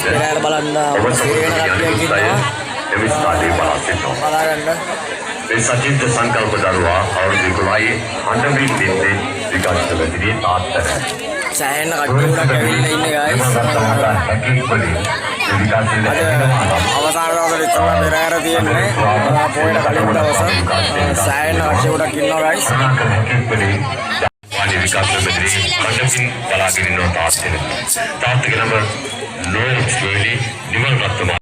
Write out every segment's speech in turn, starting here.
පෙරහැර බලන්න සිරේන කට්ටියක් ඉන්නවා. එමි ස්ථානයේ බලා බලන්න. මේ සචිත්‍ර සංකල්ප දරුවා අවුරුදු 11 හඬමින් ඉන්නේ විකාශ වෙදී තාත්තර. සෑහෙන කට්ටිය උඩ ඇවිල්ලා ඉන්නේ guys. අවසාන දවසේ ඉතලා පෙරහැර තියෙන්නේ. පොයින්ට කලින් දවස සෑහෙන කට්ටිය උඩ ඉන්නවා guys. वाणी विकास में बदली कंडक्शन बलागिरी नो तात्ते के नंबर नोएल स्लोली निमल रत्तमा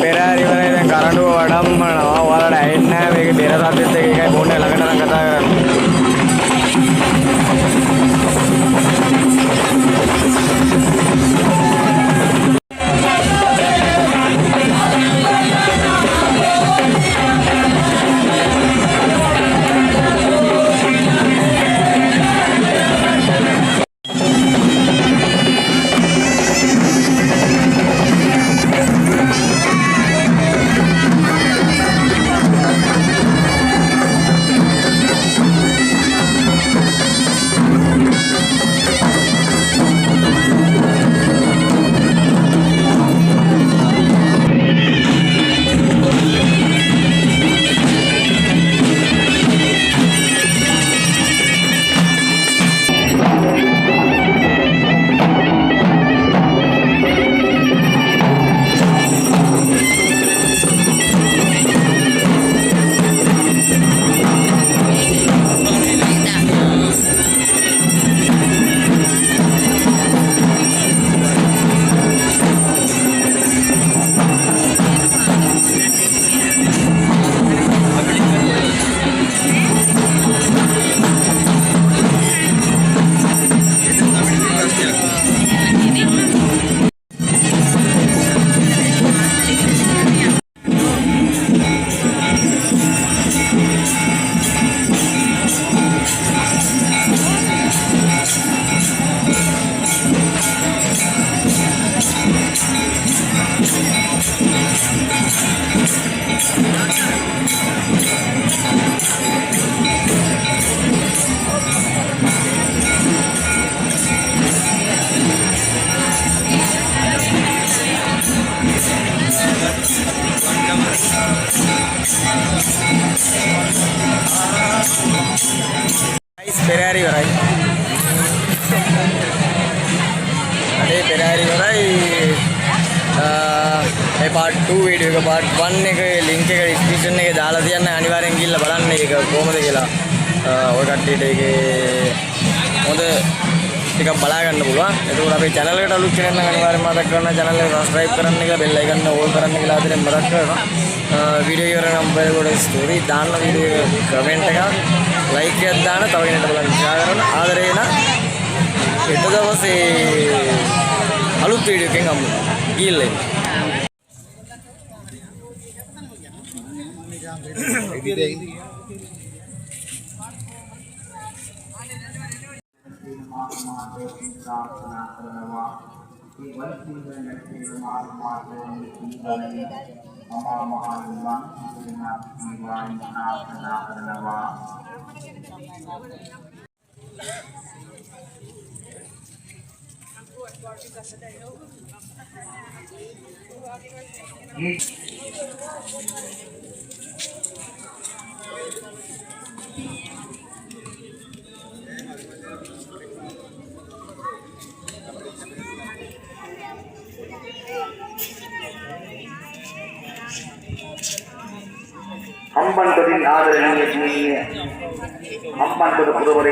පෙරහැරි වල දැන් කරඬුව වඩම්මනවා. ඔයාලට ඇහෙන්නේ නැහැ මේකේ බෙර සද්දෙත් එක එකයි ෆෝන් එක ළඟට නම් කතා කරන්නේ. පෙරහැරි ඉවරයි. අනේ පෙරහැරි ඉවරයි. මේ part 2 වීඩියෝ එක part 1 එකේ link එක description එකේ දාලා තියන්න අනිවාර්යෙන් ගිහිල්ලා බලන්න ඒක කොහොමද කියලා. ඔය කට්ටියට ඒකේ හොඳ ටිකක් බලා ගන්න පුළුවන්. එතකොට අපේ channel එකට අලුත් කෙනෙක් නම් අනිවාර්යෙන්ම මතක් කරන්න channel එක subscribe කරන්න කියලා bell icon එක ඕල් කරන්න කියලා ආදිනෙන් මතක් කරනවා. වීඩියෝ ඉවර නම් බලගොඩ ස්ටෝරි දාන්න වීඩියෝ කමෙන්ට් එකක් ලයික් එකක් දාන්න තව කෙනෙක්ට බලන්න ෂෙයා කරන්න ආදරේ න හෙට දවසේ අලුත් වීඩියෝ එකකින් හමු ගිහිල්ලා हम्बंतोरी आदरणीय पूज्य हम्बंतोर पुरवरे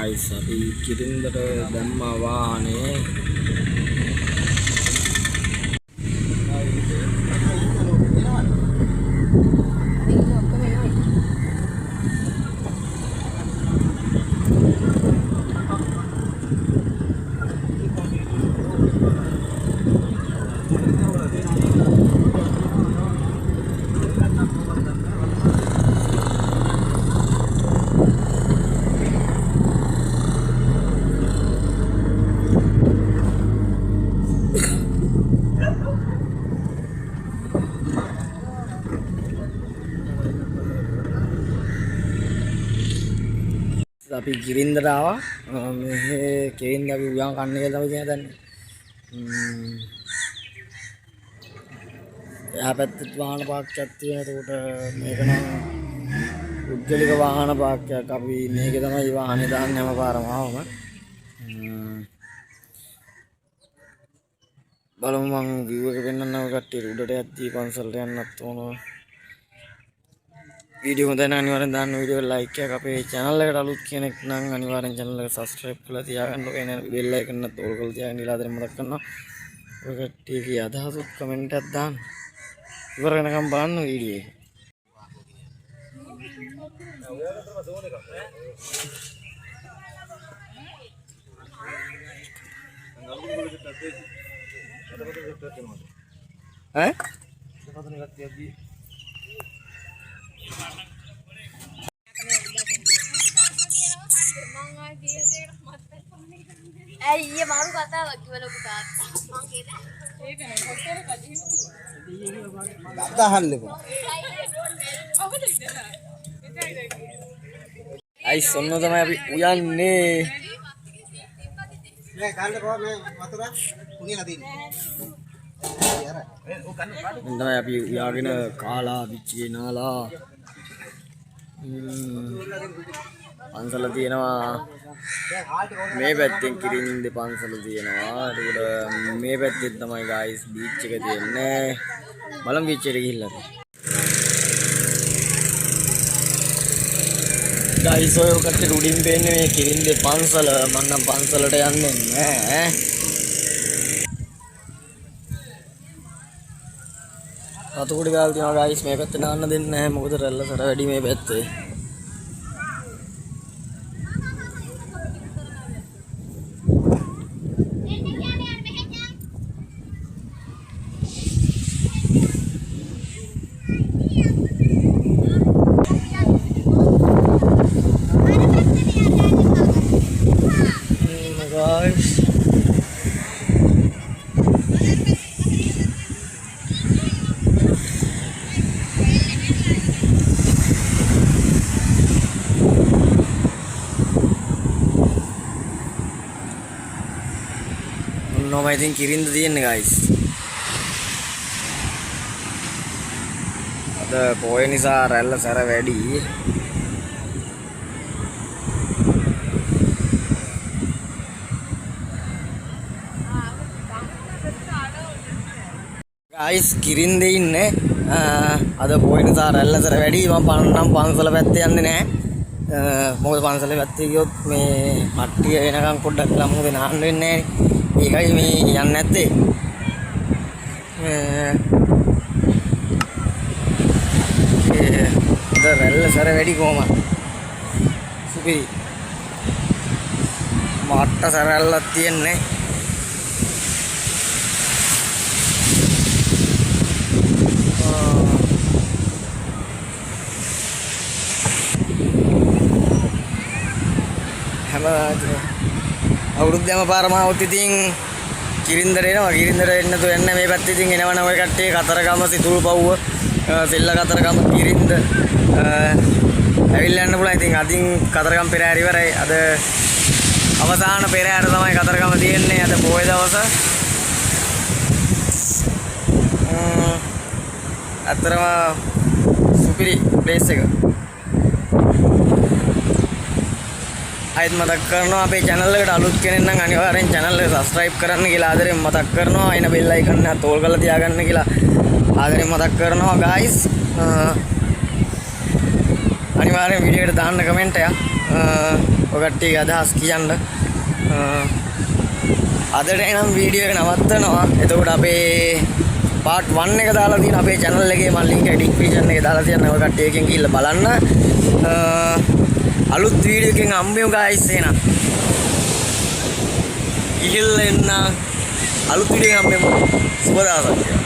guys, අපි කිරින්දට දැම්මා වාහනේ. අපි කිරින්දට ආවා. මේ කිරින්ද අපි උයන් කන්න කියලා තමයි කියන දන්නේ. එහා පැත්තේ වාහන පාර්කයක් තියෙනවා. ඒකට මේක නම් උද්ගලික වාහන පාර්කයක්. අපි මේකේ තමයි වාහනේ දාන්නේ හැම පාරම ආවම. බලමු මං view එක පෙන්නන්නව කට්ටියට. උඩට යද්දී පන්සලට යන්නත් ඕන. वीडियो में देना अनिवार्य दान वीडियो लाइक किया कापे चैनल लगा डालूँ कि ने नंग अनिवार्य चैनल लगा सब्सक्राइब कर दिया कर लो इन्हें बेल आइकन ना तोड़ कर दिया नीला दर मदद करना ओके ठीक है आधा तो कमेंट दान इवर करना काम बांध वीडियो हैं ये मारू खाता है कि वालों को साथ ठीक है दादा हाल ले आई सुनो तो मैं अभी उयान ने मैं काल ले मैं मथुरा पुणे नदी मैं अभी आगे ना काला बिच्ची नाला පන්සල තියෙනවා මේ පැත්තෙන් කිරින්ද පන්සල තියෙනවා ඒකට මේ පැත්තෙන් තමයි guys beach එක තියෙන්නේ බලමු beach එකට ගිහිල්ලා guys ඔය කට්ටිය උඩින් පේන්නේ මේ කිරින්ද පන්සල මම නම් පන්සලට යන්නේ නැහැ අතකොඩි ගාල් තියෙනවා guys මේ පැත්තට යන්න දෙන්නේ නැහැ මොකද රැල්ල සර වැඩි මේ පැත්තේ guys no I think kirinda තියන්නේ guys අද පොය නිසා රැල්ල සැර වැඩි guys කිරින්දේ ඉන්නේ අද පොය නිසා රැල්ල සැර වැඩි මම නම් පන්සල පැත්තේ යන්නේ නැහැ මොකද පන්සලේ පැත්තේ ගියොත් මේ මට්ටිය එනකන් පොඩ්ඩක් ලමුද නාන්න වෙන්නේ නැහැ ඒකයි මේ යන්නේ නැත්තේ අද රැල්ල සැර වැඩි කොහමද? සුපිරි. මාට්ට සැරැල්ලක් තියෙන්නේ. හැම අවුරුද්දම පාරමාවුත් ඉතින් කිරින්දර එනවා. කිරින්දර එන්න තු එන්න මේ පැත්තේ ඉතින් එනවන ඔය කට්ටිය කතරගම සිතුල්පව්ව සෙල්ල කතරගම කිරින්ද ඇවිල්ලා යන්න පුළුවන්. ඉතින් අදින් කතරගම පෙරහැර ඉවරයි. අද අවසාන පෙරහැර තමයි කතරගම තියෙන්නේ. අද පොය දවස. අතරම සුපිරි ප්ලේස් එක. අයිත් මතක් කරනවා අපේ channel එකට අලුත් කෙනෙක් නම් අනිවාර්යෙන් channel එක subscribe කරන්න කියලා ආදරෙන් මතක් කරනවා. එන bell icon එක තෝල් කරලා තියාගන්න කියලා ආදරෙන් මතක් කරනවා guys. අනිවාර්යෙන් වීඩියෝ එකට දාන්න කමෙන්ට් එක. ඔය කට්ටියගේ අදහස් කියන්න. අදට එනම් වීඩියෝ එක නවත්තනවා. එතකොට අපේ part 1 එක දාලා තියෙන අපේ channel එකේ මම link එක description එකේ දාලා තියෙනවා. ඔය කට්ටිය එකෙන් ගිහිල්ලා බලන්න. අලුත් වීඩියෝ එකකින් හම්බෙමු guys එහෙනම්. ගිහිල්ලා එන්න අලුත් වීඩියෝ එකකින් හම්බෙමු. සුබ දවසක්.